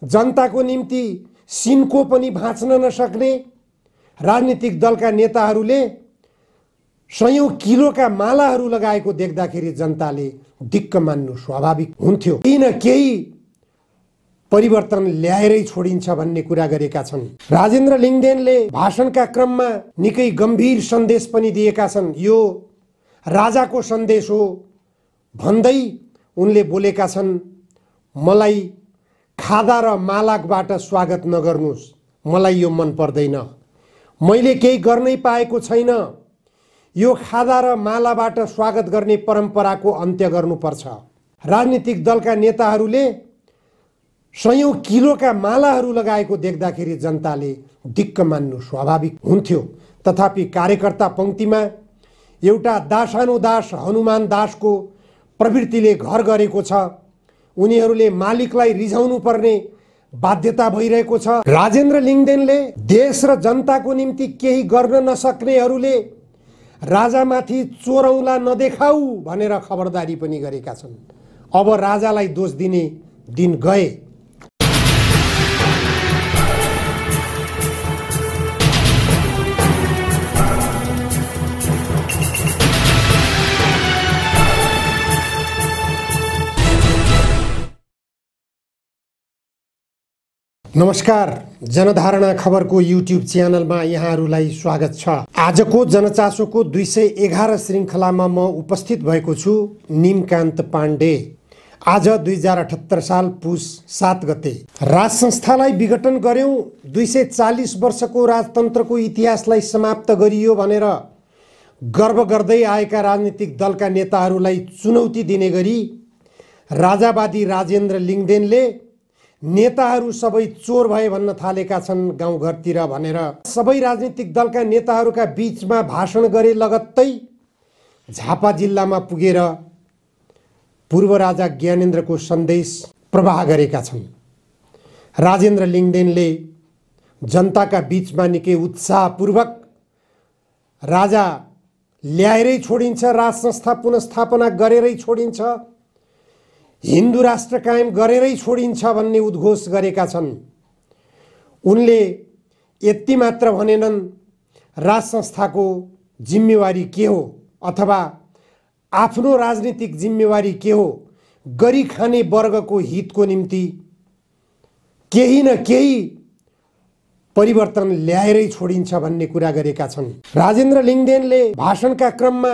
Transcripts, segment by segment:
जनताको निम्ति सिनको पनि भाँच्न नसक्ने राजनीतिक दलका नेताहरूले सयौं किलोका मालाहरू लगाएको देख्दाखेरि जनताले दिक्क मान्नु स्वाभाविक हुन्थ्यो। केही न केही परिवर्तन ल्याएरै छोडिन्छ भन्ने कुरा गरेका छन्। राजेन्द्र लिङ्गदेनले भाषणका क्रममा निकै गम्भीर सन्देश पनि दिएका छन्। यो राजाको सन्देश हो भन्दै उनले बोलेका छन्, मलाई खादा र मालाबाट स्वागत नगर्नुस्, मलाई यो मन पर्दैन, मैले केही गर्नै पाएको छैन, यो खादा र मालाबाट स्वागत गर्ने परम्पराको अन्त्य गर्नुपर्छ। राजनीतिक दलका नेताहरूले सयौं किलोका मालाहरू लगाएको देख्दाखेरि जनताले दिक्क मान्नु स्वाभाविक हुन्थ्यो। तथापि कार्यकर्ता पंक्तिमा एउटा दासानुदास हनुमान दासको प्रवृत्तिले घर गरेको छ। उनीहरूले मालिकलाई रिझाउनु पर्ने बाध्यता भइरहेको छ। राजेन्द्र लिङ्गदेनले देश र जनताको निम्ति केही गर्न नसक्नेहरूले राजामाथि चोरौला नदेखाऊ भनेर खबरदारी पनि गरेका छन्। अब राजालाई दोष दिने दिन गए। नमस्कार, जनधारणा खबरको युट्युब च्यानलमा यहाँहरूलाई स्वागत छ। आजको जनचासोको 211 श्रृङ्खलामा म उपस्थित भएको छु निमकान्त पाण्डे। आज 2078 साल पुस 7 गते राज संस्थालाई विघटन गर्यौं, 240 वर्षको राजतन्त्रको इतिहासलाई समाप्त गरियो भनेर गर्व गर्दै आएका राजनीतिक दलका नेताहरूलाई चुनौती दिने गरी राजावादी राजेन्द्र लिङ्गदेनले नेताहरू सबै चोर भए भन्न थालेका छन् गाउँघरतिर भनेर सबै राजनीतिक दलका नेताहरूका बीचमा भाषण गरे लगत्तै झापा जिल्लामा पुगेर पूर्व राजा ज्ञानेन्द्रको सन्देश प्रवाह गरेका छन्। राजेन्द्र लिङ्गदेनले जनताका बीचमा निकै उत्साहपूर्वक राजा ल्याएरै छोडिन्छ, राज संस्था पुनर्स्थापना गरेरै छोडिन्छ, हिन्दू राष्ट्र कायम गरेरै छोडिन्छ भन्ने उद्घोष गरेका छन्। उनले यति मात्र भनेनन् राज संस्थाको जिम्मेवारी के हो अथवा आफ्नो राजनीतिक जिम्मेवारी के हो, गरी खाने वर्गको हितको निम्ति केही न केही परिवर्तन ल्याएरै छोडिन्छ भन्ने कुरा गरेका छन्। राजेन्द्र लिङ्गदेनले भाषणका क्रममा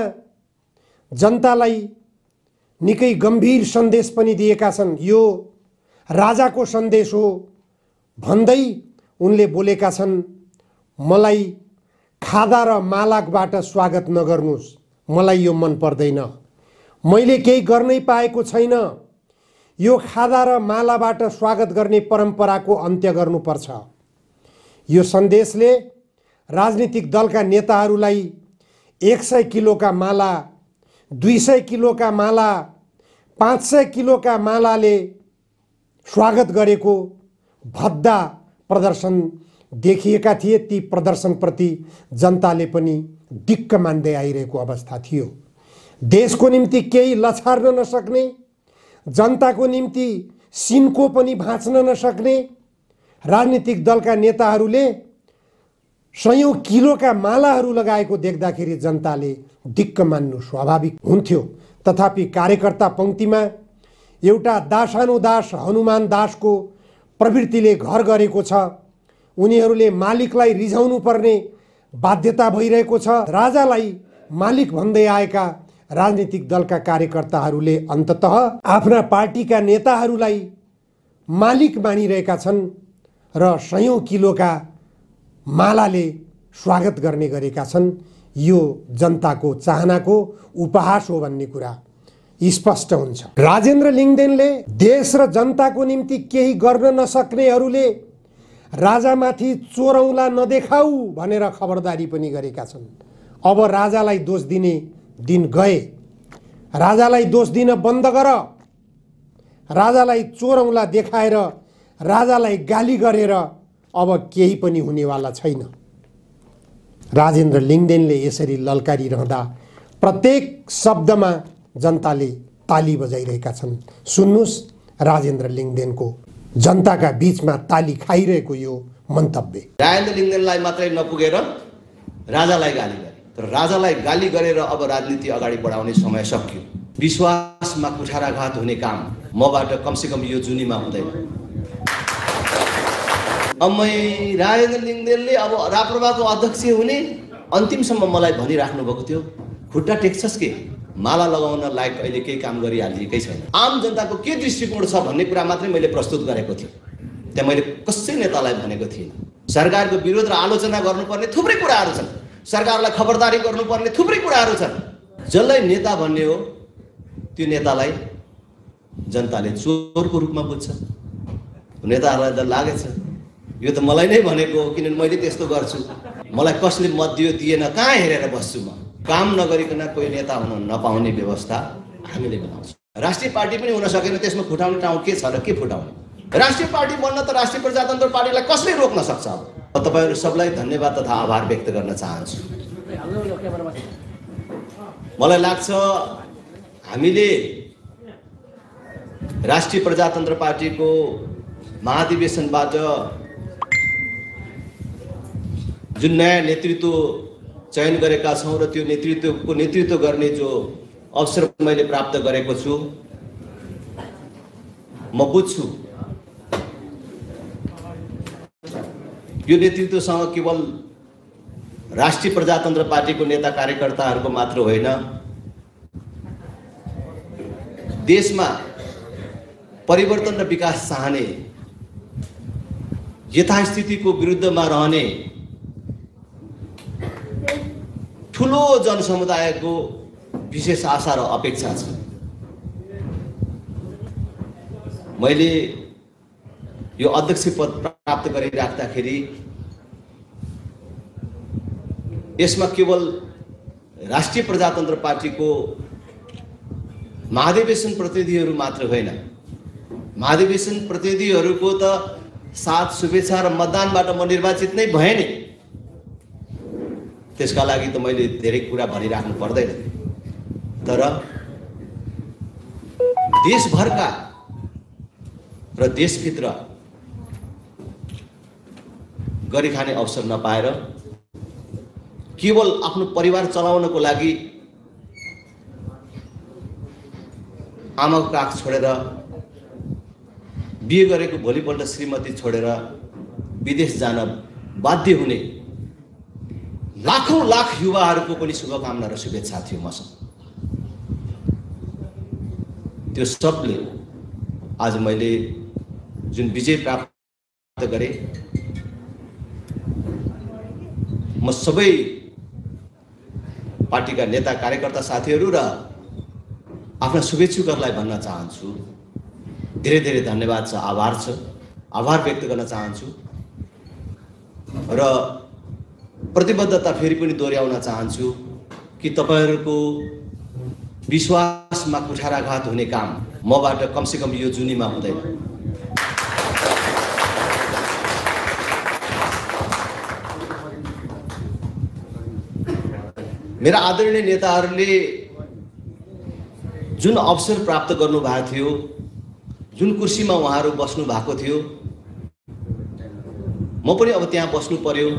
जनतालाई निकै गम्भीर सन्देश पनि दिएका छन्। यो राजाको सन्देश हो भन्दै उनले बोलेका छन्, मलाई खादा र मालाबाट स्वागत नगर्नुस्, मलाई यो मन पर्दैन, मैले केही गर्नै पाएको छैन, यो खादा र मालाबाट स्वागत गर्ने परम्पराको अन्त्य गर्नुपर्छ। यो सन्देशले राजनीतिक दलका नेताहरूलाई 100 किलोका माला, 200 किलोका माला, 500 किलोका मालाले स्वागत गरेको भद्दा प्रदर्शन देखिएका थिए। ती प्रदर्शनप्रति जनताले पनि दिक्क मान्दै आइरहेको अवस्था थियो। देशको निम्ति केही लछार्न नसक्ने, जनताको निम्ति सिनको पनि भाँच्न नसक्ने राजनीतिक दलका नेताहरूले सयौं किलोका मालाहरू लगाएको देख्दाखेरि जनताले दिक्क मान्नु स्वाभाविक हुन्थ्यो। तथापि कार्यकर्ता पंक्तिमा एउटा दासानुदास हनुमान दासको प्रवृत्तिले घर गरेको छ। उनीहरूले मालिकलाई रिझाउनु पर्ने बाध्यता भइरहेको छ। राजालाई मालिक भन्दै आएका राजनीतिक दलका कार्यकर्ताहरूले अन्ततः आफ्ना पार्टीका नेताहरूलाई मालिक मानिरहेका छन् र सयौं किलोका मालाले स्वागत गर्ने गरेका छन्। यो जनताको चाहनाको उपहास हो भन्ने कुरा स्पष्ट हुन्छ। राजेन्द्र लिङ्गदेनले देश र जनताको निम्ति केही गर्न नसक्नेहरूले राजामाथि चोरौला नदेखाऊ भनेर खबरदारी पनि गरेका छन्। अब राजालाई दोष दिने दिन गए। राजालाई दोष दिन बन्द गर। राजालाई चोरौला देखाएर राजालाई गाली गरेर अब केही पनि हुनेवाला छैन। राजेन्द्र लिङ्गदेनले यसरी ललकारिरहँदा प्रत्येक शब्दमा जनताले ताली बजाइरहेका छन्। सुन्नुस् राजेन्द्र लिङ्गदेनको जनताका बीचमा ताली खाइरहेको यो मन्तव्य। राजेन्द्र लिङ्गदेनलाई मात्रै नपुगेर राजालाई गाली गरे, तर राजालाई गाली गरेर अब राजनीति अगाडि बढाउने समय सकियो। विश्वासमा कुठाराघात हुने काम मबाट कमसेकम यो जुनीमा हुँदैन। अब राजेन्द्र लिङ्गदेनले अब राप्रपाको अध्यक्ष हुने अन्तिमसम्म मलाई भनिराख्नु भएको थियो, खुट्टा टेक्छस् के, माला लगाउन लायक अहिले केही काम गरिहालिएकै छैन। आम जनताको के दृष्टिकोण छ भन्ने कुरा मात्रै मैले प्रस्तुत गरेको थिएँ। त्यहाँ मैले कसै नेतालाई भनेको थिइनँ। सरकारको विरोध र आलोचना गर्नुपर्ने थुप्रै कुराहरू छन्, सरकारलाई खबरदारी गर्नुपर्ने थुप्रै कुराहरू छन्। जसलाई नेता भन्ने हो त्यो नेतालाई जनताले चोरको रूपमा बुझ्छ। नेताहरूलाई त लागेछ यो त मलाई नै भनेको हो, किनभने मैले त्यस्तो गर्छु, मलाई कसले मत दियो दिएन कहाँ हेरेर बस्छु म। काम नगरिकन कोही नेता हुन नपाउने व्यवस्था हामीले बनाउँछौँ। राष्ट्रिय पार्टी पनि हुन सकेन, त्यसमा फुटाउने ठाउँ के छ र के फुटाउने। राष्ट्रिय पार्टी बन्न त राष्ट्रिय प्रजातन्त्र पार्टीलाई कसले रोक्न सक्छ। अब तपाईँहरू सबलाई धन्यवाद तथा आभार व्यक्त गर्न चाहन्छु। मलाई लाग्छ हामीले राष्ट्रिय प्रजातन्त्र पार्टीको महाधिवेशनबाट जुन नयाँ नेतृत्व चयन गरेका छौँ र त्यो नेतृत्व गर्ने जो अवसर मैले प्राप्त गरेको छु, म बुझ्छु यो नेतृत्वसँग केवल राष्ट्रिय प्रजातन्त्र पार्टीको नेता कार्यकर्ताहरूको मात्र होइन, देशमा परिवर्तन र विकास चाहने, यथास्थितिको विरुद्धमा रहने ठुलो जनसमुदायको विशेष आशा र अपेक्षा छ। मैले यो अध्यक्ष पद प्राप्त गरिराख्दाखेरि यसमा केवल राष्ट्रिय प्रजातन्त्र पार्टीको महाधिवेशन प्रतिनिधिहरू मात्र होइन, महाधिवेशन प्रतिनिधिहरूको त साथ शुभेच्छा र मतदानबाट म निर्वाचित नै भएँ नि। त्यसका लागि त मैले धेरै कुरा भनिराख्नु पर्दैन, तर देशभरका र देशभित्र गरिखाने अवसर नपाएर केवल आफ्नो परिवार चलाउनको लागि आमाको काख छोडेर, बिहे गरेको भोलिपल्ट श्रीमती छोडेर विदेश जान बाध्य हुने लाखौं लाख युवाहरूको पनि शुभकामना र शुभेच्छा थियो मसँग। त्यो सबले आज मैले जुन विजय प्राप्त गरेँ, म सबै पार्टीका नेता कार्यकर्ता साथीहरू र आफ्ना शुभेच्छुकहरूलाई भन्न चाहन्छु, धेरै धेरै धन्यवाद छ, आभार व्यक्त गर्न चाहन्छु र प्रतिबद्धता फेरि पनि दोहोऱ्याउन चाहन्छु कि तपाईहरूको विश्वासमा कुठाराघात हुने काम मबाट कमसेकम यो जुनीमा हुँदैन। मेरा आदरणीय नेताहरूले जुन अवसर प्राप्त गर्नु भएको थियो, जुन कुर्सीमा उहाँहरू बस्नु भएको थियो, म पनि अब त्यहाँ बस्नु पर्यो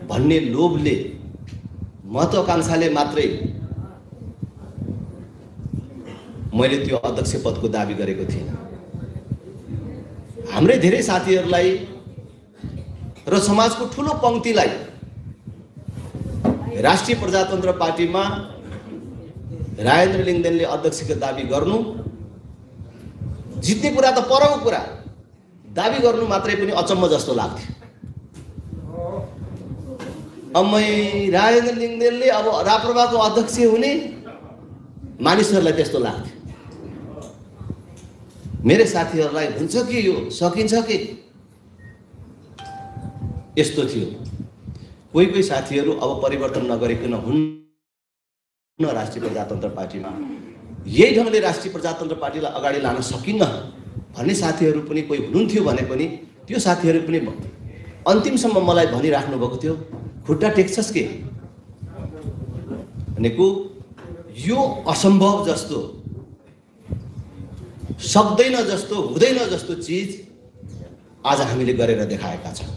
भन्ने लोभले, महत्वाकांक्षाले मात्रै मैले त्यो अध्यक्ष पदको दाबी गरेको थिएन। हाम्रै धेरै साथीहरूलाई र समाजको ठुलो पंक्तिलाई राष्ट्रिय प्रजातन्त्र पार्टीमा राजेन्द्र लिङ्गदेनले अध्यक्षको दाबी गर्नु, जित्ने कुरा त परको कुरा, दाबी गर्नु मात्रै पनि अचम्म जस्तो लाग्थ्यो। अब राजेन्द्र लिङ्गदेनले अब राप्रपाको अध्यक्ष हुने मानिसहरूलाई त्यस्तो लाग्थ्यो। मेरै साथीहरूलाई हुन्छ कि यो सकिन्छ कि यस्तो थियो। कोही कोही साथीहरू अब परिवर्तन नगरिकन हुन्न राष्ट्रिय प्रजातन्त्र पार्टीमा, यही ढङ्गले राष्ट्रिय प्रजातन्त्र पार्टीलाई अगाडि लान सकिन्न भन्ने साथीहरू पनि कोही हुनुहुन्थ्यो भने पनि त्यो साथीहरू पनि अन्तिमसम्म मलाई भनिराख्नु भएको थियो, खुट्टा टेक्छस् के भनेको यो असम्भव जस्तो सक्दैन जस्तो हुँदैन जस्तो चीज आज हामीले गरेर देखाएका छौं।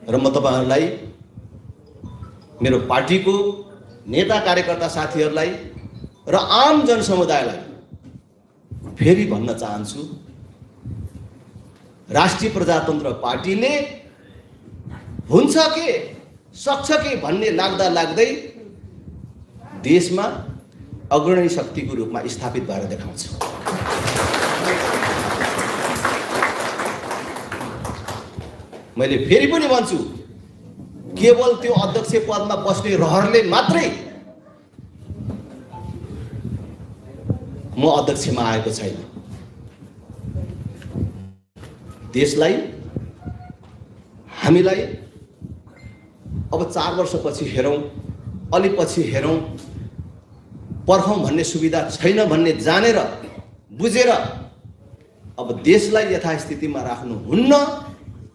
र म तपाईहरुलाई मेरो पार्टीको नेता कार्यकर्ता साथीहरुलाई र आम जनसमुदायलाई फेरि भन्न चाहन्छु, राष्ट्रिय प्रजातन्त्र पार्टीले हुन्छ के सक्छ के भन्ने लाग्दा लाग्दै देशमा अग्रणी शक्तिको रूपमा स्थापित भएर देखाउँछ। मैले फेरि पनि भन्छु, केवल त्यो अध्यक्ष पदमा बस्ने रहरले मात्रै म अध्यक्षमा आएको छैन। देशलाई हामीलाई अब 4 वर्षपछि हेरौं, अलि पछि हेरौं, पर्खौं भन्ने सुविधा छैन भन्ने जानेर बुझेर अब देशलाई यथास्थितिमा राख्नु हुन्न,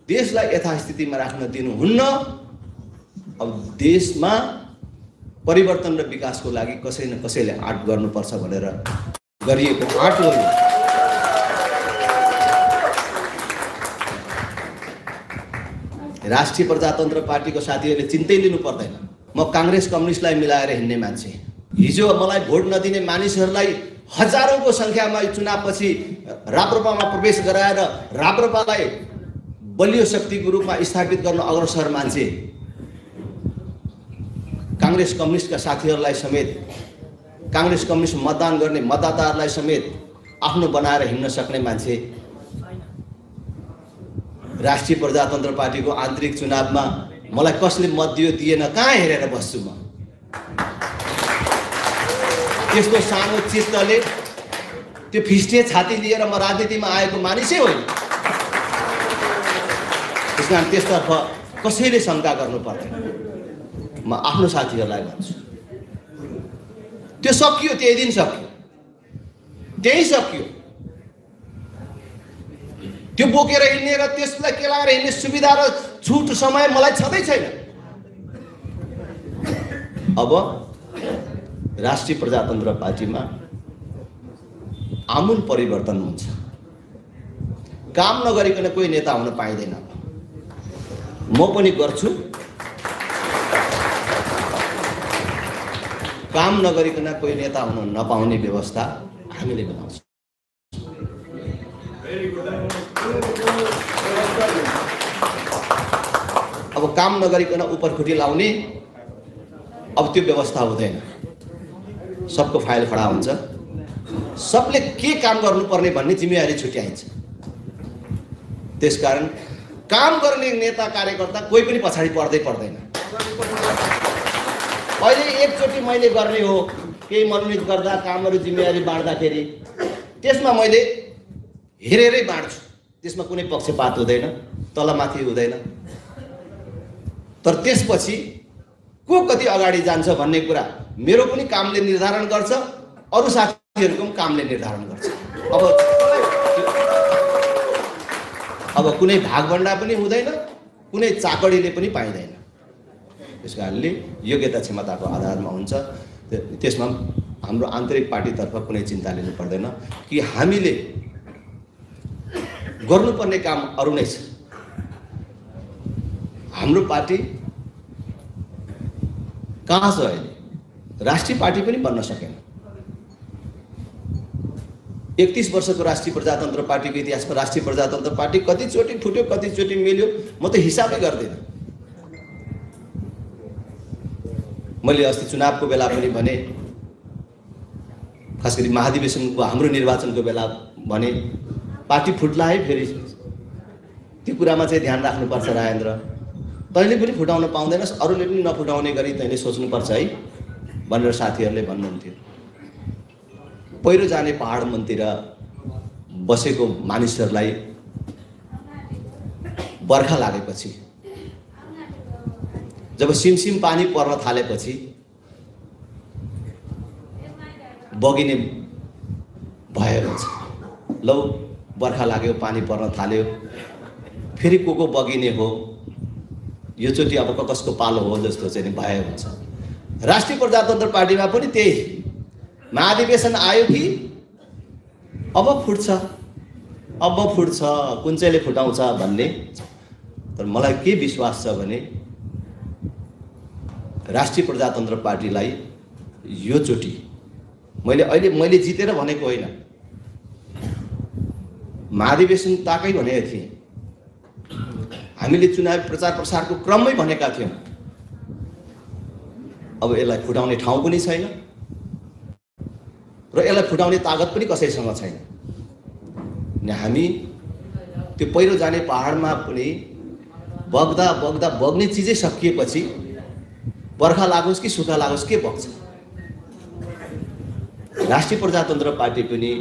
देशलाई यथास्थितिमा राख्न दिनुहुन्न। अब देशमा परिवर्तन र विकासको लागि कसै न कसैले आँट गर्नुपर्छ भनेर गरिएको आँट हो। राष्ट्रिय प्रजातन्त्र पार्टीको साथीहरूले चिन्तै लिनु पर्दैन। म कांग्रेस कम्युनिस्टलाई मिलाएर हिँड्ने मान्छे। हिजो मलाई भोट नदिने मानिसहरूलाई हजारौंको संख्यामा चुनावपछि राप्रपामा प्रवेश गराएर राप्रपालाई बलियो शक्तिको रूपमा स्थापित गर्न अग्रसर मान्छे, कांग्रेस कम्युनिस्टका साथीहरूलाई समेत, कांग्रेस कम्युनिस्ट मतदान गर्ने मतदाताहरूलाई समेत आफ्नो बनाएर हिँड्न सक्ने मान्छे, राष्ट्रिय प्रजातन्त्र पार्टीको आन्तरिक चुनावमा मलाई कसले मत दियो दिएन कहाँ हेरेर बस्छु म? त्यस्तो सानो चित्तले त्यो फिस्टे छाती लिएर म राजनीतिमा आएको मानिसै होइन। त्यसकारण त्यसतर्फ कसैले शंका गर्नु पर्दैन। म आफ्नो साथीहरूलाई भन्छु, त्यो सकियो, त्यही दिन सकियो, त्यही सकियो। त्यो बोकेर हिँड्ने र त्यसलाई केलाएर हिँड्ने सुविधा र छुट समय मलाई छँदै छैन। अब राष्ट्रिय प्रजातन्त्र पार्टीमा आमूल परिवर्तन हुन्छ। काम नगरिकन कोही नेता हुन पाइँदैन। म पनि गर्छु, काम नगरिकन कोही नेता हुन नपाउने व्यवस्था हामीले बनाउँछौँ। अब काम नगरिकन उपरखुट्टी लाउने अब त्यो व्यवस्था हुँदैन। सबको फाइल खडा हुन्छ, सबले के काम गर्नुपर्ने भन्ने जिम्मेवारी छुट्याइन्छ। त्यसकारण काम गर्ने नेता कार्यकर्ता कोही पनि पछाडि पर्दै पर्दैन। अहिले एकचोटि मैले गर्ने हो, केही मनोनित गर्दा कामहरू जिम्मेवारी बाँड्दाखेरि त्यसमा मैले हेरेरै बाँड्छु, त्यसमा कुनै पक्षपात हुँदैन, तलमाथि हुँदैन। तर त्यसपछि को कति अगाडि जान्छ भन्ने कुरा मेरो पनि कामले निर्धारण गर्छ, अरू साथीहरूको पनि कामले निर्धारण गर्छ। अब कुनै भागभण्डा पनि हुँदैन, कुनै चाकडीले पनि पाइँदैन। त्यसकारणले योग्यता क्षमताको आधारमा हुन्छ। त्यसमा हाम्रो आन्तरिक पार्टीतर्फ कुनै चिन्ता लिनु पर्दैन कि हामीले गर्नुपर्ने काम अरू नै छ। हाम्रो पार्टी कहाँ छ अहिले? राष्ट्रिय पार्टी पनि बन्न सकेन। 31 वर्षको राष्ट्रिय प्रजातन्त्र पार्टीको इतिहासमा राष्ट्रिय प्रजातन्त्र पार्टी कतिचोटि फुट्यो, कतिचोटि मिल्यो, म त हिसाबै गर्दिनँ। मैले अस्ति चुनावको बेला पनि भने, खास गरी महाधिवेशनको हाम्रो निर्वाचनको बेला भने, पार्टी फुट्ला है फेरि, त्यो कुरामा चाहिँ ध्यान राख्नुपर्छ राजेन्द्र। तैँले पनि फुटाउन पाउँदैनस्, अरूले पनि नफुटाउने गरी तैँले सोच्नुपर्छ है भनेर साथीहरूले भन्नुहुन्थ्यो। पहिरो जाने पहाड मनतिर बसेको मानिसहरूलाई बर्खा लागेपछि, जब सिमसिम पानी पर्न थालेपछि बगिने भय हुन्छ। लौ बर्खा लाग्यो, पानी पर्न थाल्यो, फेरि को बगिने हो, यो चोटि अब कसको पालो हो जस्तो चाहिँ भय हुन्छ। राष्ट्रिय प्रजातन्त्र पार्टीमा पनि त्यही महाधिवेशन आयो कि अब फुट्छ कुन चाहिँले फुटाउँछ भन्ने। तर मलाई के विश्वास छ भने राष्ट्रिय प्रजातन्त्र पार्टीलाई यो चोटि मैले जितेर भनेको होइन, महाधिवेशन ताकै भनेको थिएँ, हामीले चुनावी प्रचार प्रसारको क्रममै भनेका थियौँ। अब यसलाई फुटाउने ठाउँ पनि छैन र यसलाई फुटाउने तागत पनि कसैसँग छैन। हामी त्यो पहिरो जाने पहाडमा पनि बग्दा बग्दा बग्ने चिजै सकिएपछि बर्खा लागोस् कि सुक्खा लागोस् के बग्छ। राष्ट्रिय प्रजातन्त्र पार्टी पनि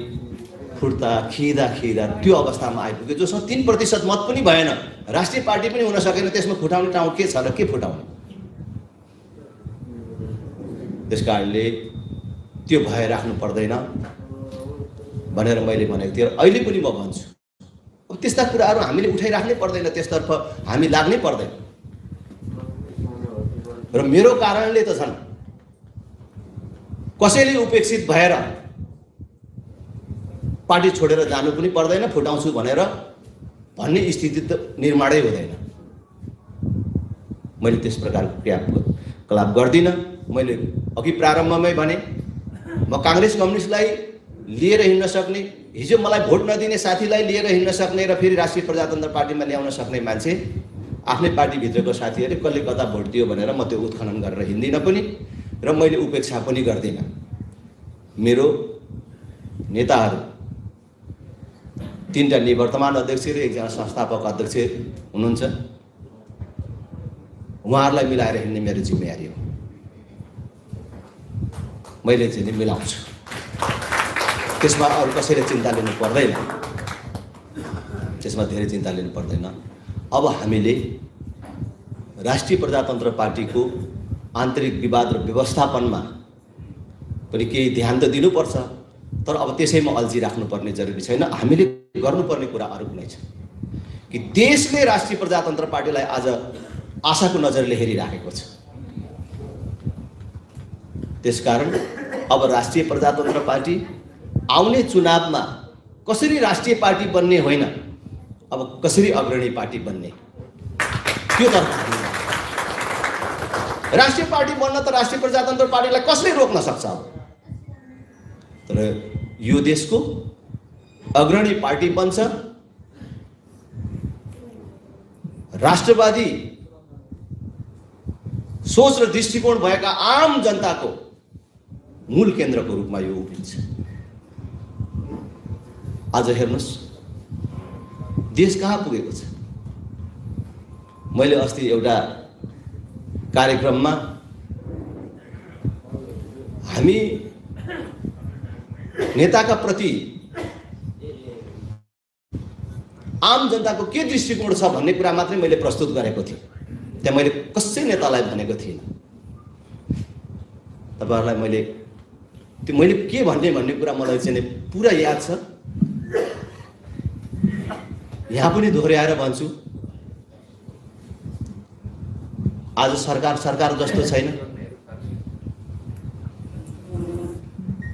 फुट्दा खिदा त्यो अवस्थामा आइपुग्यो जोसँग 3% मत पनि भएन, राष्ट्रिय पार्टी पनि हुन सकेन। त्यसमा फुटाउने ठाउँ के छ र के फुटाउने? त्यसकारणले त्यो भय राख्नु पर्दैन भनेर मैले भनेको थिएँ। अहिले पनि म भन्छु, अब त्यस्ता कुराहरू हामीले उठाइराख्नै पर्दैन, त्यसतर्फ हामी लाग्नै पर्दैन। र मेरो कारणले त झन् कसैले उपेक्षित भएर पार्टी छोडेर जानु पनि पर्दैन, फुटाउँछु भनेर भन्ने स्थिति त निर्माणै हुँदैन। मैले त्यस प्रकारको क्रियाकलाप गर्दिनँ। मैले अघि प्रारम्भमै भने म काङ्ग्रेस कम्युनिस्टलाई लिएर हिँड्न सक्ने, हिजो मलाई भोट नदिने साथीलाई लिएर हिँड्न सक्ने र फेरि राष्ट्रिय प्रजातन्त्र पार्टीमा ल्याउन सक्ने मान्छे आफ्नै पार्टीभित्रको साथीहरूले कसले कता भोट दियो भनेर म त्यो उत्खनन गरेर हिँड्दिनँ पनि र मैले उपेक्षा पनि गर्दिनँ। मेरो नेताहरू 3टा निवर्तमान अध्यक्ष र 1जना संस्थापक अध्यक्ष हुनुहुन्छ, उहाँहरूलाई मिलाएर हिँड्ने मेरो जिम्मेवारी हो। मैले चाहिँ मिलाउँछु, त्यसमा अरू कसैले चिन्ता लिनु पर्दैन, त्यसमा धेरै चिन्ता लिनु पर्दैन। अब हामीले राष्ट्रिय प्रजातन्त्र पार्टीको आन्तरिक विवाद र व्यवस्थापनमा पनि केही ध्यान त दिनुपर्छ, तर अब त्यसैमा अल्झिराख्नुपर्ने जरुरी छैन। हामीले गर्नुपर्ने कुरा अरू कुनै छ कि देशले राष्ट्रिय प्रजातन्त्र पार्टीलाई आज आशाको नजरले हेरिराखेको छ। त्यसकारण अब राष्ट्रिय प्रजातन्त्र पार्टी आउने चुनावमा कसरी राष्ट्रिय पार्टी बन्ने होइन, अब कसरी अग्रणी पार्टी बन्ने त्यो तर्फ राष्ट्रिय पार्टी बन्न त राष्ट्रिय प्रजातन्त्र पार्टीलाई कसले रोक्न सक्छ? तर यो देशको अग्रणी पार्टी बन्छ, राष्ट्रवादी सोच र दृष्टिकोण भएका आम जनताको मूल केन्द्रको रूपमा यो उभिन्छ। आज हेर्नुस् देश कहाँ पुगेको छ। मैले अस्ति एउटा कार्यक्रममा हामी नेताका प्रति आम जनताको के दृष्टिकोण छ भन्ने कुरा मात्रै मैले प्रस्तुत गरेको थिएँ। त्यहाँ मैले कसै नेतालाई भनेको थिइनँ। तपाईहरुलाई मैले के भन्ने कुरा मलाई चाहिँ पुरा याद छ। यहाँ पनि दोहोर्याएर भन्छु, आज सरकार जस्तो छैन,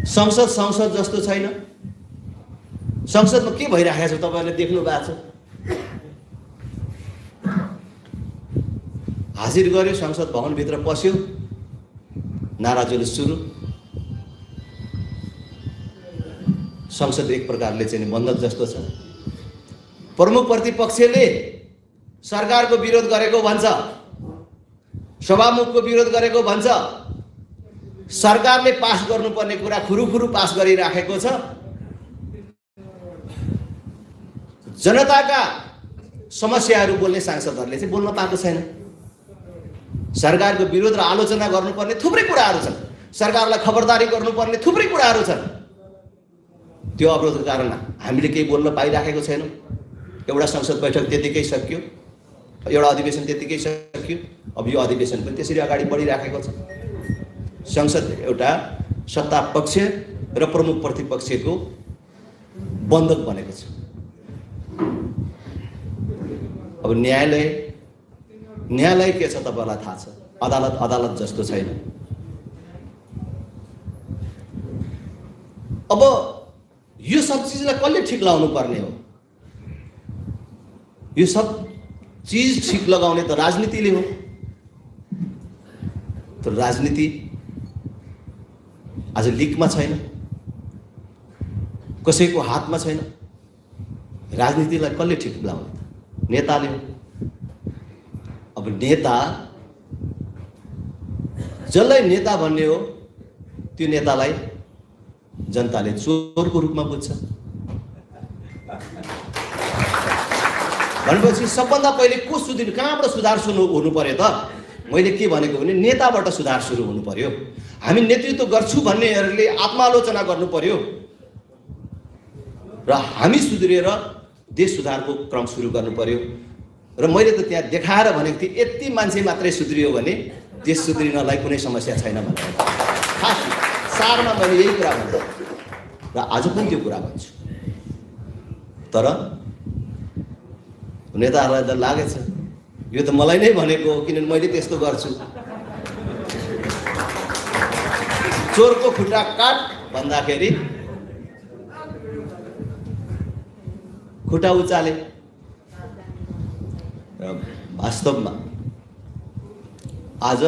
संसद जस्तो छैन। संसदमा के भइरहेको छ तपाईहरुले देख्नु भएको छ। हाजिर गर्यो, संसद भवनभित्र पस्यो, नारा जुलुस सुरु। संसद एक प्रकारले चाहिँ बन्द जस्तो छ। प्रमुख प्रतिपक्षले सरकारको विरोध गरेको भन्छ, सभामुखको विरोध गरेको भन्छ, सरकारले पास गर्नुपर्ने कुरा खुरुखुरु पास गरिराखेको छ। जनताका समस्याहरू बोल्ने सांसदहरूले चाहिँ बोल्न पाएको छैन। सरकारको विरोध र आलोचना गर्नुपर्ने थुप्रै कुराहरू छन्, सरकारलाई खबरदारी गर्नुपर्ने थुप्रै कुराहरू छन्। त्यो अवरोधको कारण हामीले केही बोल्न पाइराखेको छैनौँ। एउटा संसद बैठक त्यतिकै सकियो, एउटा अधिवेशन त्यतिकै सकियो। अब यो अधिवेशन पनि त्यसरी अगाडि बढिराखेको छ। संसद एउटा सत्ता पक्ष र प्रमुख प्रतिपक्षको बन्धक बनेको छ। अब न्यायालय के छ तपाईलाई थाहा छ। अदालत जस्तो छैन। अब यो सब चिजलाई कसले ठिक लगाउनु पर्ने हो? यो सब चीज ठिक लगाउने त राजनीतिले हो। तर राजनीति आज लिकमा छैन, कसैको हातमा छैन। राजनीतिलाई कसले ठिक लगाउने? नेताले हो। अब नेता जसलाई नेता भन्ने हो त्यो नेतालाई जनताले चोरको रूपमा बुझ्छ। भनेपछि सबभन्दा पहिले को सुधार, कहाँबाट सुधार सुरु हुनु पर्यो त? मैले के भनेको भने नेताबाट सुधार सुरु हुनु पर्यो। हामी नेतृत्व गर्छु भन्नेहरूले आत्मालोचना गर्नु पर्यो र हामी सुध्रिएर देश सुधारको क्रम सुरु गर्नु पर्यो। र मैले त त्यहाँ देखाएर भनेको थिएँ यति मान्छे मात्रै सुध्रियो भने देश सुध्रिनलाई कुनै समस्या छैन भनेर। खास सारमा मैले यही कुरा भन्छु र आज पनि त्यो कुरा भन्छु। तर नेताहरूलाई त लागेछ यो त मलाई नै भनेको हो, किनभने मैले त्यस्तो गर्छु। चोरको खुट्टा काट भन्दाखेरि खुट्टा उचाले। वास्तवमा आज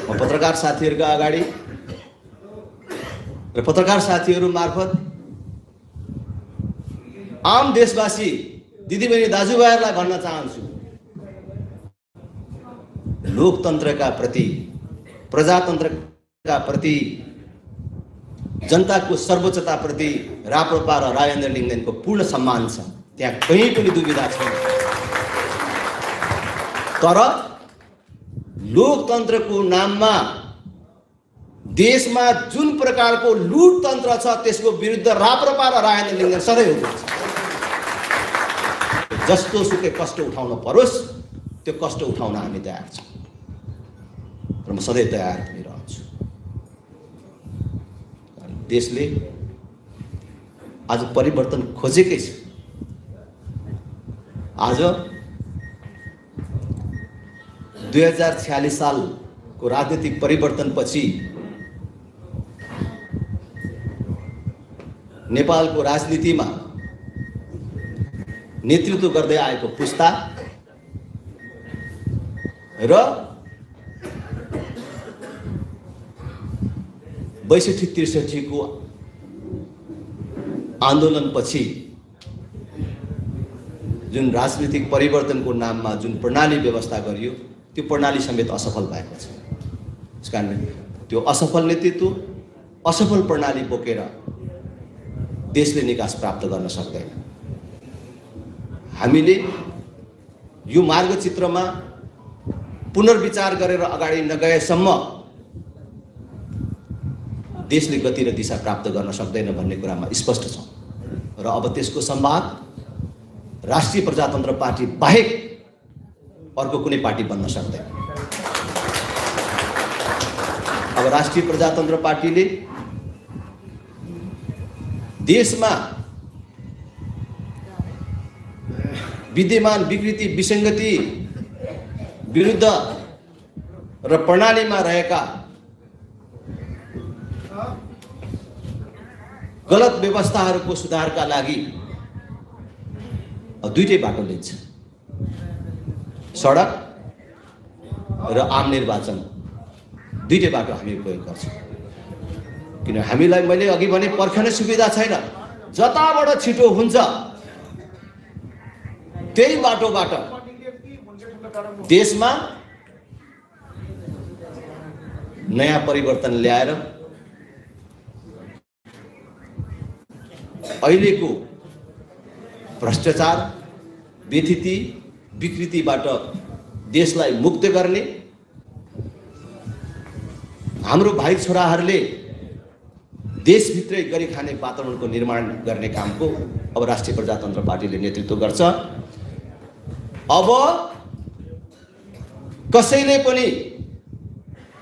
म पत्रकार साथीहरूका अगाडि र पत्रकार साथीहरू मार्फत आम देशवासी दिदीबहिनी दाजुभाइहरूलाई भन्न चाहन्छु, लोकतन्त्रका प्रति, प्रजातन्त्रका प्रति, जनताको सर्वोच्चता प्रति राप्रपा र राजेन्द्र लिङ्गदेनको पूर्ण सम्मान छ। त्यहाँ कहीँ पनि दुविधा छैन। तर लोकतन्त्रको नाममा देशमा जुन प्रकारको लुटतन्त्र छ त्यसको विरुद्ध राप्रपा र राजेन्द्र लिङ्गदेन सधैँ उभिन्छ। जस्तो सुकै कष्ट उठाउन परोस् त्यो कष्ट उठाउन हामी तयार छौँ र म सधैँ तयार पनि रहन्छु। देशले आज परिवर्तन खोजेकै छ। आज 2046 सालको राजनीतिक परिवर्तनपछि नेपालको राजनीतिमा नेतृत्व गर्दै आएको पुस्ता र 62-63 को आन्दोलनपछि जुन राजनीतिक परिवर्तनको नाममा जुन प्रणाली व्यवस्था गरियो त्यो प्रणाली समेत असफल भएको छ। त्यसकारण त्यो असफल नेतृत्व, असफल प्रणाली बोकेर देशले निकास प्राप्त गर्न सक्दैन। हामीले यो मार्गचित्रमा पुनर्विचार गरेर अगाडि नगएसम्म देशले गति र दिशा प्राप्त गर्न सक्दैन भन्ने कुरामा स्पष्ट छ। र अब त्यसको संवाद राष्ट्रिय प्रजातन्त्र पार्टी बाहेक अर्को कुनै पार्टी बन्न सक्दैन। अब राष्ट्रिय प्रजातन्त्र पार्टीले देशमा विद्यमान विकृति, विसङ्गति विरुद्ध र प्रणालीमा रहेका गलत व्यवस्थाहरूको सुधारका लागि दुईटै बाटो लिन्छ, सडक र आम निर्वाचन। दुईटै बाटो हामी प्रयोग गर्छौँ। किन हामीलाई मैले अघि भने पर्खने सुविधा छैन। जताबाट छिटो हुन्छ त्यही बाटोबाट देशमा नयाँ परिवर्तन ल्याएर अहिलेको भ्रष्टाचार, व्यथिति, विकृतिबाट देशलाई मुक्त गर्ने, हाम्रो भाइ छोराहरूले देशभित्रै गरी खाने वातावरणको निर्माण गर्ने कामको अब राष्ट्रिय प्रजातन्त्र पार्टीले नेतृत्व गर्छ। अब कसैले पनि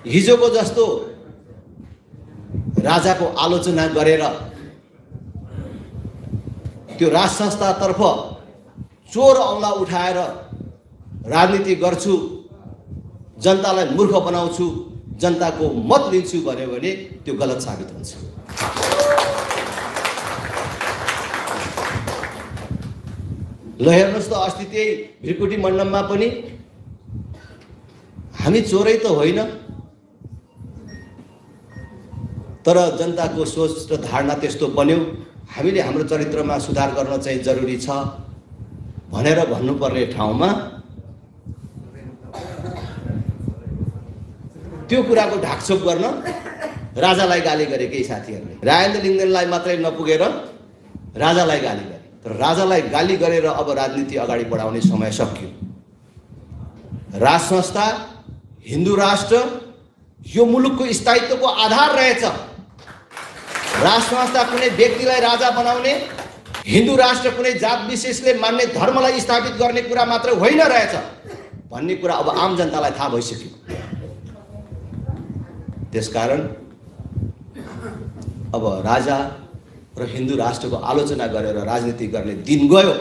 हिजोको जस्तो राजाको आलोचना गरेर त्यो राज संस्थातर्फ चोर औँला उठाएर राजनीति गर्छु, जनतालाई मूर्ख बनाउँछु, जनताको मत लिन्छु भन्यो भने त्यो गलत साबित हुन्छ। ल हेर्नुहोस् त अस्ति त्यही भृकुटी मण्डपमा पनि हामी चोरै त होइन, तर जनताको सोच र धारणा त्यस्तो बन्यो, हामीले हाम्रो चरित्रमा सुधार गर्न चाहिँ जरुरी छ भनेर भन्नुपर्ने ठाउँमा त्यो कुराको ढाकछोप गर्न राजालाई गाली गरे केही साथीहरूले। राजेन्द्र लिङ्गदेनलाई मात्रै नपुगेर राजालाई गाली गरे, तर राजालाई गाली गरेर अब राजनीति अगाडि बढाउने समय सकियो। राज संस्था, हिन्दू राष्ट्र यो मुलुकको स्थायित्वको आधार रहेछ। राज संस्था कुनै व्यक्तिलाई राजा बनाउने, हिन्दू राष्ट्र कुनै जात विशेषले मान्ने धर्मलाई स्थापित गर्ने कुरा मात्र होइन रहेछ भन्ने कुरा अब आम जनतालाई थाहा भइसक्यो। त्यसकारण अब राजा र हिन्दू राष्ट्रको आलोचना गरेर राजनीति गर्ने दिन गयो।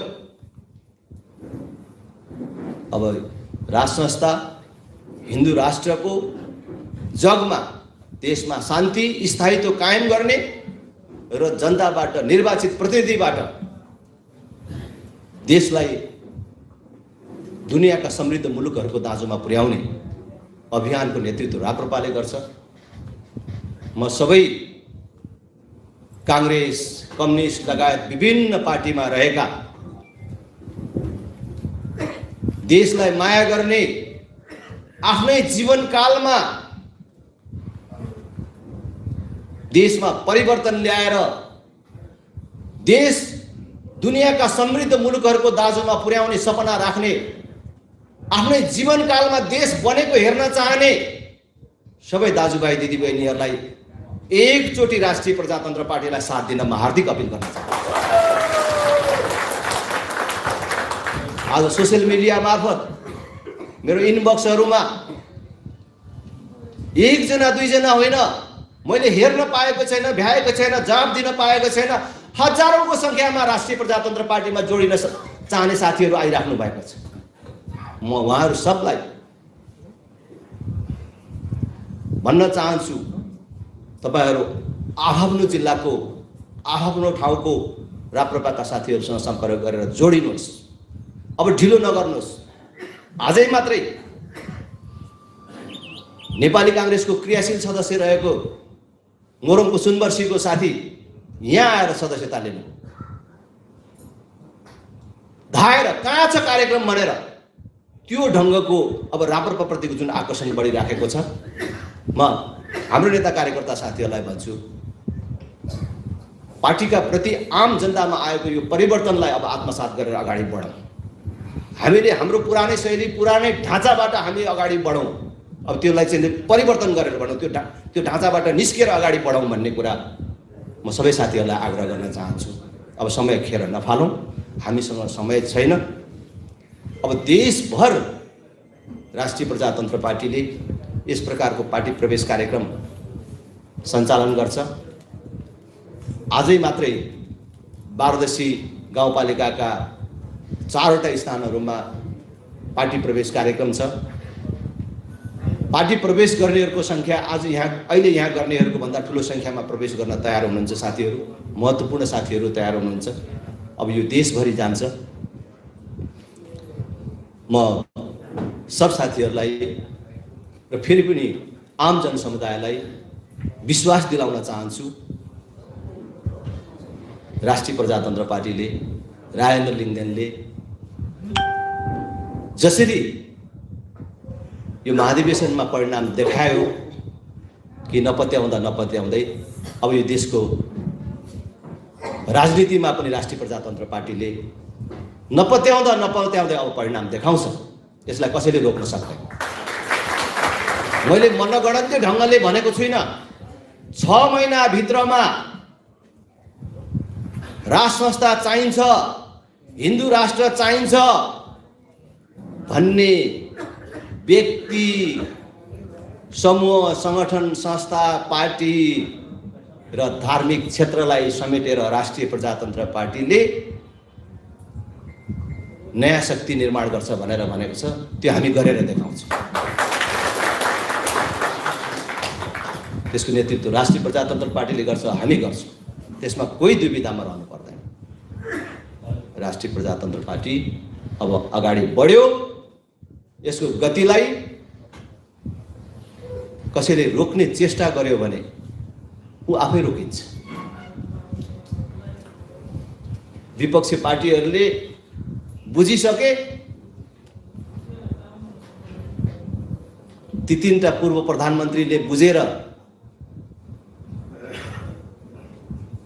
अब राज संस्था, हिन्दू राष्ट्रको जगमा, देशमा शान्ति स्थायित्व कायम गर्ने र जनताबाट निर्वाचित प्रतिनिधिबाट देशलाई दुनियाँका समृद्ध मुलुकहरूको दाँजोमा पुर्याउने अभियानको नेतृत्व राप्रपाले गर्छ। म सबै कांग्रेस, कम्युनिस्ट लगायत विभिन्न पार्टीमा रहेका देशलाई माया गर्ने, आफ्नै जीवनकालमा देशमा परिवर्तन ल्याएर देश दुनियाँका समृद्ध मुलुकहरूको दाँजोमा पुर्याउने सपना राख्ने, आफ्नै जीवनकालमा देश बनेको हेर्न चाहने सबै दाजुभाइ दिदीबहिनीहरूलाई एकचोटि राष्ट्रिय प्रजातन्त्र पार्टीलाई साथ दिन म हार्दिक अपिल गर्न चाहन्छु। आज सोसियल मिडिया मार्फत मेरो इनबक्सहरूमा एकजना दुईजना होइन, मैले हेर्न पाएको छैन, भ्याएको छैन, जवाब दिन पाएको छैन, हजारौंको संख्यामा राष्ट्रिय प्रजातन्त्र पार्टीमा जोडिन चाहने साथीहरू आइराख्नु भएको छ। म उहाँहरू सबलाई भन्न चाहन्छु, तपाईहरू आफ्नो जिल्लाको, आफ्नो ठाउँको राप्रपाका साथीहरूसँग सम्पर्क गरेर जोडिनुहोस्। अब ढिलो नगर्नुहोस्। आजै मात्रै नेपाली कांग्रेसको क्रियाशील सदस्य रहेको मोरङको सुनबर्सीको साथी यहाँ आएर सदस्यता लिनु, धाएर कहाँ छ कार्यक्रम भनेर त्यो ढङ्गको अब राप्रपाप्रतिको जुन आकर्षण बढिराखेको छ, म हाम्रो नेता कार्यकर्ता साथीहरूलाई भन्छु, पार्टीका प्रति आम जनतामा आएको यो परिवर्तनलाई अब आत्मसात गरेर अगाडि बढौँ। हामीले हाम्रो पुरानै शैली, पुरानै ढाँचाबाट हामी अगाडि बढौँ। अब त्यसलाई चाहिँ परिवर्तन गरेर बढौँ, त्यो ढाँचाबाट निस्केर अगाडि बढौँ भन्ने कुरा म सबै साथीहरूलाई आग्रह गर्न चाहन्छु। अब समय खेर नफालौँ, हामीसँग समय छैन। अब देशभर राष्ट्रिय प्रजातन्त्र पार्टीले यस प्रकारको पार्टी प्रवेश कार्यक्रम सञ्चालन गर्छ। आजै मात्रै बारदशी गाउँपालिकाका 4वटा स्थानहरूमा पार्टी प्रवेश कार्यक्रम छ। पार्टी प्रवेश गर्नेहरूको संख्या आज अहिले यहाँ गर्नेहरूको भन्दा ठुलो संख्यामा प्रवेश गर्न तयार हुनुहुन्छ साथीहरू, महत्त्वपूर्ण साथीहरू तयार हुनुहुन्छ। अब यो देशभरि जान्छ। म सब साथीहरूलाई र फेरि पनि आम जनसमुदायलाई विश्वास दिलाउन चाहन्छु, राष्ट्रिय प्रजातन्त्र पार्टीले, राजेन्द्र लिङ्गदेनले जसरी यो महाधिवेशनमा परिणाम देखायो कि नपत्याउँदै अब यो देशको राजनीतिमा पनि राष्ट्रिय प्रजातन्त्र पार्टीले नपत्याउँदै अब परिणाम देखाउँछ। यसलाई कसैले रोक्न सक्दैन। मैले मनगणन्य ढङ्गले भनेको छुइनँ। 6 महिनाभित्रमा राज संस्था चाहिन्छ, हिन्दू राष्ट्र चाहिन्छ भन्ने व्यक्ति, समूह, संगठन, संस्था, पार्टी र धार्मिक क्षेत्रलाई समेटेर राष्ट्रिय प्रजातन्त्र पार्टीले नयाँ शक्ति निर्माण गर्छ भनेर भनेको छ। त्यो हामी गरेर देखाउँछौँ। त्यसको नेतृत्व राष्ट्रिय प्रजातन्त्र पार्टीले गर्छ, हामी गर्छौँ। त्यसमा कोही दुविधामा रहनु पर्दैन। राष्ट्रिय प्रजातन्त्र पार्टी अब अगाडि बढ्यो। यसको गतिलाई कसैले रोक्ने चेष्टा गर्यो भने ऊ आफै रोकिन्छ। विपक्षी पार्टीहरूले बुझिसके, ती तीनटा पूर्व प्रधानमन्त्रीले बुझेर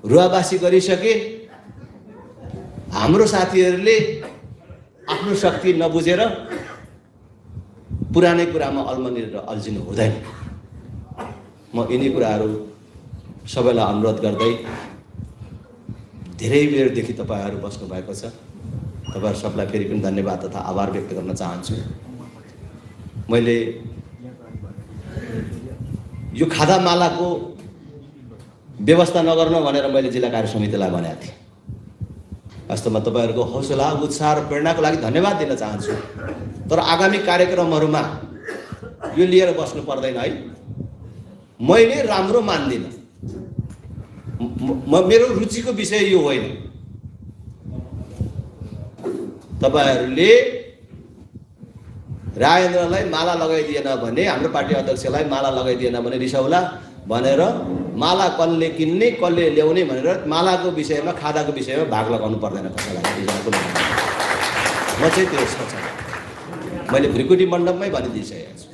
रुवाबासी गरिसके। हाम्रो साथीहरूले आफ्नो शक्ति नबुझेर पुरानै कुरामा अल्मलिएर अल्झिनु हुँदैन। म यिनी कुराहरू सबैलाई अनुरोध गर्दै धेरै बेरदेखि तपाईहरु बस्नु भएको छ। तपाईहरु सबलाई फेरि पनि धन्यवाद तथा आभार व्यक्त गर्न चाहन्छु। मैले यो खादा मालाको व्यवस्था नगर्न भनेर मैले जिल्ला कार्य समितिलाई भनेको थिएँ। वास्तवमा तपाईहरुको हौसला, उत्साह र प्रेरणाको लागि धन्यवाद दिन चाहन्छु। तर आगामी कार्यक्रमहरुमा यो लिएर बस्नु पर्दैन है। मैले राम्रो मान्दिन, मेरो रुचिको विषय यो होइन। तपाईहरुले राजेन्द्रलाई माला लगाइदिएन भने, हाम्रो पार्टी अध्यक्षलाई माला लगाइदिएन भने रिसाउला भनेर माला कसले किन्ने कसले ल्याउने भनेर मालाको विषयमा, खादाको विषयमा भाग लगाउनु पर्दैन कसैलाई। म चाहिँ त्यो सोच, मैले भ्रिकुटी मण्डपमै भनिदिइसकेको छु,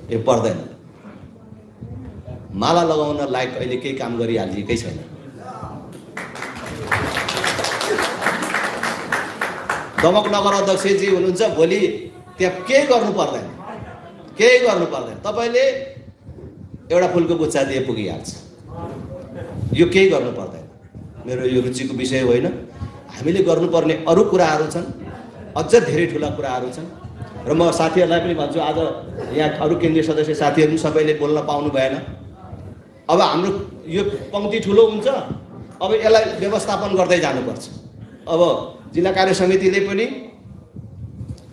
यो पर्दैन। माला लगाउन लायक अहिले केही काम गरिहालिएकै छैन। दमक नगर अध्यक्षजी हुनुहुन्छ, भोलि त्यहाँ केही गर्नु पर्दैन, केही गर्नु पर्दैन। तपाईले एउटा फुलको गुच्छा दिए पुगिहाल्छ। यो केही गर्नु पर्दैन। मेरो यो रुचिको विषय होइन। हामीले गर्नुपर्ने अरू कुराहरू छन्, अझ धेरै ठुला कुराहरू छन्। र म साथीहरूलाई पनि भन्छु, आज यहाँ अरू केन्द्रीय सदस्य साथीहरू सबैले बोल्न पाउनु भएन। अब हाम्रो यो पंक्ति ठुलो हुन्छ, अब यसलाई व्यवस्थापन गर्दै जानुपर्छ। अब जिल्ला कार्य समितिले पनि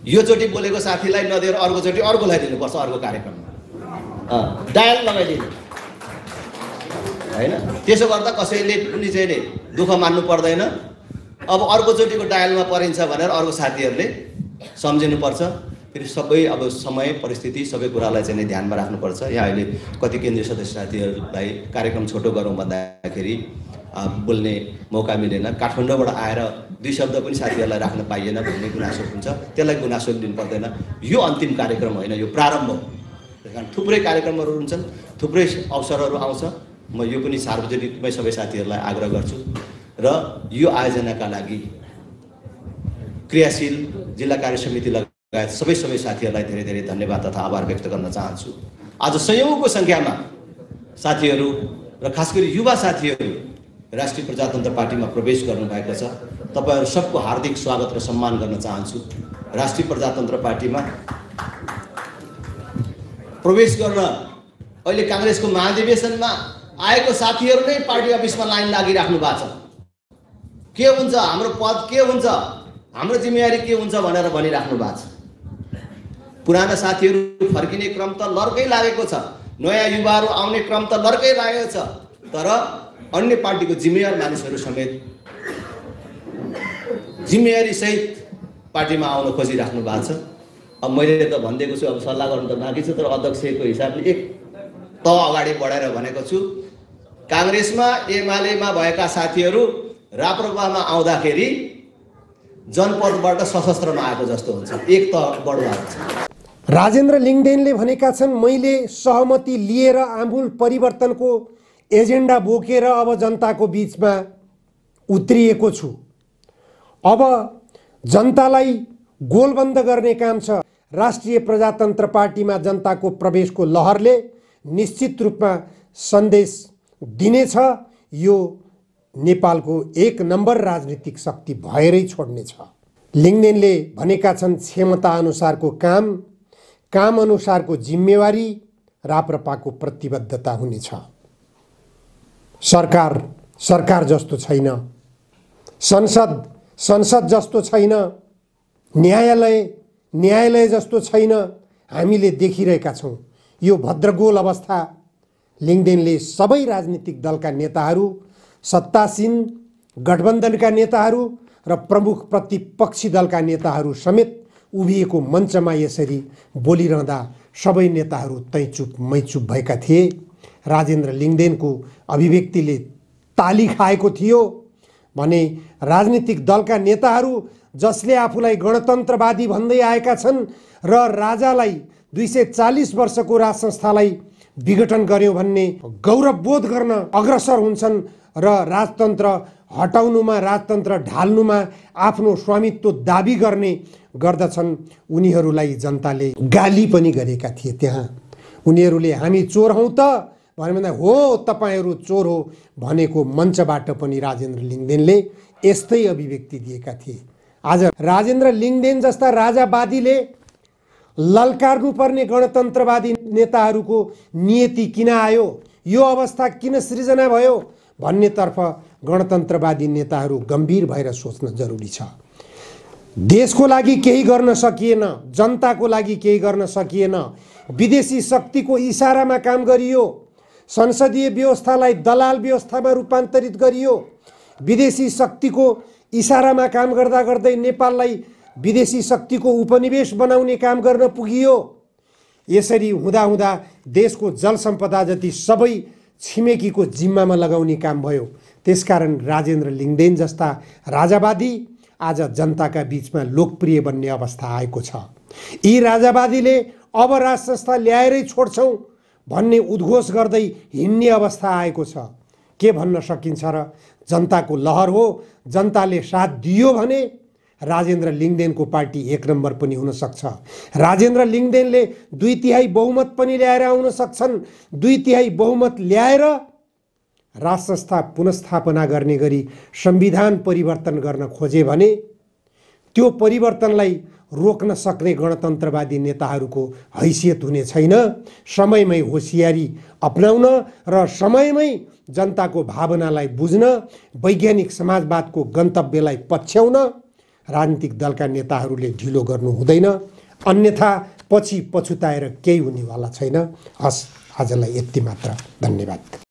यो चोटि बोलेको साथीलाई नदिएर अर्को चोटि अर्कोलाई दिनुपर्छ। अर्को कार्यक्रममा डायल लगाइदिनु हैन। त्यसो गर्दा कसैले पनि चाहिँ नि दुःख मान्नु पर्दैन। अब अर्को चोटिको डायलमा परिन्छ भनेर अर्को साथीहरूले सम्झिनुपर्छ। फेरि सबै अब समय परिस्थिति सबै कुरालाई चाहिँ ध्यानमा राख्नुपर्छ। यहाँ अहिले कति केन्द्रीय सदस्य साथीहरूलाई कार्यक्रम छोटो गरौँ भन्दाखेरि बोल्ने मौका मिलेन। काठमाडौँबाट आएर दुई शब्द पनि साथीहरूलाई राख्न पाइएन भन्ने गुनासो हुन्छ। त्यसलाई गुनासो लिनु पर्दैन। यो अन्तिम कार्यक्रम होइन, यो प्रारम्भ हो। त्यस कारण थुप्रै कार्यक्रमहरू हुन्छन्, थुप्रै अवसरहरू आउँछ। म यो पनि सार्वजनिकमै सबै साथीहरूलाई आग्रह गर्छु र यो आयोजनाका लागि क्रियाशील जिल्ला कार्य समिति लगायत सबै साथीहरूलाई धेरै धेरै धन्यवाद तथा आभार व्यक्त गर्न चाहन्छु। आज सयौंको संख्यामा साथीहरू र खास गरी युवा साथीहरू राष्ट्रिय प्रजातन्त्र पार्टीमा प्रवेश गर्नुभएको छ। तपाईहरु सबको हार्दिक स्वागत र सम्मान गर्न चाहन्छु। राष्ट्रिय प्रजातन्त्र पार्टीमा प्रवेश गर्न अहिले कांग्रेसको महाधिवेशनमा आएको साथीहरू नै पार्टी अफिसमा लाइन लागिराख्नु भएको छ। के हुन्छ हाम्रो पद, के हुन्छ हाम्रो जिम्मेवारी, के हुन्छ भनेर भनिराख्नु भएको छ। पुराना साथीहरू फर्किने क्रम त लर्कै लागेको छ, नयाँ युवाहरू आउने क्रम त लर्कै लागेको छ। तर अन्य पार्टीको जिम्मेवार मानिसहरू समेत जिम्मेवारी सहित पार्टीमा आउन खोजिराख्नु भएको छ। अब मैले त भनिदिएको छु, अब सल्लाह गर्नु त बाँकी छ। तर अध्यक्षको हिसाबले एक त अगाडि बढाएर भनेको छु, कांग्रेसमा एमालेमा भएका साथीहरू राप्रपामा आउँदाखेरि जनपदबाट सशस्त्रमा आएको जस्तो हुन्छ, एक त बढ्नुभएको छ। राजेन्द्र लिङदेनले भनेका छन्, मैले सहमति लिएर आमूल परिवर्तनको एजेन्डा बोकेर अब जनताको बीचमा उत्रिएको छु। अब जनतालाई गोलबन्द गर्ने काम छ। राष्ट्रिय प्रजातन्त्र पार्टीमा जनताको प्रवेशको लहरले निश्चित रूपमा सन्देश दिनेछ। यो नेपालको एक नम्बर राजनीतिक शक्ति भएरै छोड्नेछ। लिङदेनले भनेका छन्, क्षमता अनुसारको काम अनुसारको जिम्मेवारी, राप्रपाको प्रतिबद्धता हुनेछ। सरकार जस्तो छैन, संसद जस्तो छैन, न्यायालय जस्तो छैन। हामीले देखिरहेका छौँ यो भद्रगोल अवस्था। लिङदेनले सबै राजनीतिक दलका नेताहरू, सत्तासीन गठबन्धनका नेताहरू र प्रमुख प्रतिपक्षी दलका नेताहरू समेत उभिएको मञ्चमा यसरी बोलिरहँदा सबै नेताहरू तैचुप मैचुप भएका थिए। राजेन्द्र लिङ्गदेनको अभिव्यक्तिले ताली खाएको थियो भने राजनीतिक दलका नेताहरू जसले आफूलाई गणतन्त्रवादी भन्दै आएका छन् र राजालाई 240 वर्षको राज संस्थालाई विघटन गर्यो भन्ने गौरवबोध गर्न अग्रसर हुन्छन् र राजतन्त्र हटाउनुमा राजतन्त्र ढाल्नुमा आफ्नो स्वामित्व दाबी गर्ने गर्दछन्, उनीहरूलाई जनताले गाली पनि गरेका थिए। त्यहाँ उनीहरूले हामी चोर हौँ त भन्दा हो तपाईहरू चोर हो भनेको मञ्चबाट पनि राजेन्द्र लिङ्गदेनले यस्तै अभिव्यक्ति दिएका थिए। आज राजेन्द्र लिङ्गदेन जस्ता राजावादीले ललकार्नुपर्ने गणतन्त्रवादी नेताहरूको नियति किन आयो, यो अवस्था किन सृजना भयो भन्नेतर्फ गणतन्त्रवादी नेताहरू गम्भीर भएर सोच्न जरुरी छ। देशको लागि केही गर्न सकिएन, जनताको लागि केही गर्न सकिएन, विदेशी शक्तिको इसारामा काम गरियो, संसदीय व्यवस्थालाई दलाल व्यवस्थामा रूपान्तरित गरियो, विदेशी शक्तिको इसारामा काम गर्दा गर्दै नेपाललाई विदेशी शक्तिको उपनिवेश बनाउने काम गर्न पुगियो। यसरी हुँदा हुँदा देशको जल सम्पदा जति सबै छिमेकीको जिम्मामा लगाउने काम भयो। त्यसकारण राजेन्द्र लिङ्गदेन जस्ता राजावादी आज जनताका बीचमा लोकप्रिय बन्ने अवस्था आएको छ। यी राजावादीले अब राज संस्था ल्याएरै छोड्छौँ भन्ने उद्घोष गर्दै हिँड्ने अवस्था आएको छ। के भन्न सकिन्छ र? जनताको लहर हो, जनताले साथ दियो भने राजेन्द्र लिङ्गदेनको पार्टी 1 नम्बर पनि हुन सक्छ। राजेन्द्र लिङ्गदेनले 2/3 बहुमत पनि ल्याएर आउन सक्छन्। 2/3 बहुमत ल्याएर राज संस्था पुनर्स्थापना गर्ने गरी संविधान परिवर्तन गर्न खोजे भने त्यो परिवर्तनलाई रोक्न सक्ने गणतन्त्रवादी नेताहरूको हैसियत हुने छैन। समयमै होसियारी अपनाउन र समयमै जनताको भावनालाई बुझ्न, वैज्ञानिक समाजवादको गन्तव्यलाई पछ्याउन राजनीतिक दलका नेताहरूले ढिलो गर्नु हुँदैन, अन्यथा पछि पछुताएर केही हुनेवाला छैन। हस्, आजलाई यति मात्र। धन्यवाद।